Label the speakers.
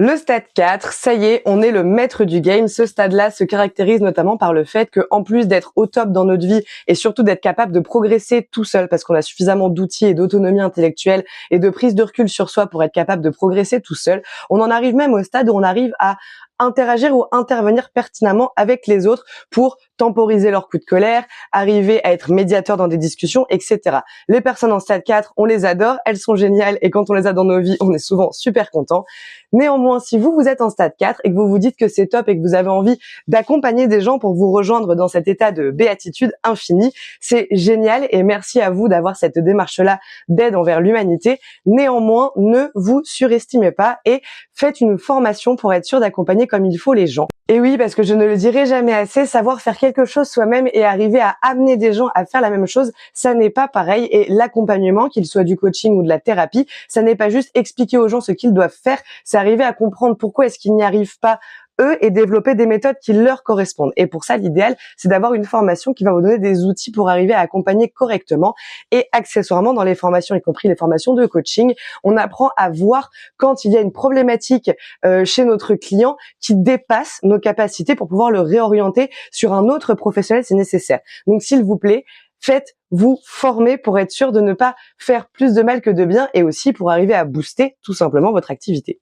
Speaker 1: Le stade 4, ça y est, on est le maître du game. Ce stade-là se caractérise notamment par le fait que, en plus d'être au top dans notre vie et surtout d'être capable de progresser tout seul parce qu'on a suffisamment d'outils et d'autonomie intellectuelle et de prise de recul sur soi pour être capable de progresser tout seul, on en arrive même au stade où on arrive à interagir ou intervenir pertinemment avec les autres pour temporiser leurs coups de colère, arriver à être médiateur dans des discussions, etc. Les personnes en stade 4, on les adore, elles sont géniales et quand on les a dans nos vies, on est souvent super content. Néanmoins, si vous êtes en stade 4 et que vous vous dites que c'est top et que vous avez envie d'accompagner des gens pour vous rejoindre dans cet état de béatitude infinie, c'est génial et merci à vous d'avoir cette démarche-là d'aide envers l'humanité. Néanmoins, ne vous surestimez pas et faites une formation pour être sûr d'accompagner comme il faut les gens. Et oui, parce que je ne le dirai jamais assez, savoir faire quelque chose soi-même et arriver à amener des gens à faire la même chose, ça n'est pas pareil. Et l'accompagnement, qu'il soit du coaching ou de la thérapie, ça n'est pas juste expliquer aux gens ce qu'ils doivent faire, c'est arriver à comprendre pourquoi est-ce qu'ils n'y arrivent pas eux et développer des méthodes qui leur correspondent. Et pour ça, l'idéal, c'est d'avoir une formation qui va vous donner des outils pour arriver à accompagner correctement. Et accessoirement, dans les formations, y compris les formations de coaching, on apprend à voir quand il y a une problématique chez notre client qui dépasse nos capacités pour pouvoir le réorienter sur un autre professionnel si nécessaire. Donc, s'il vous plaît, faites-vous former pour être sûr de ne pas faire plus de mal que de bien et aussi pour arriver à booster tout simplement votre activité.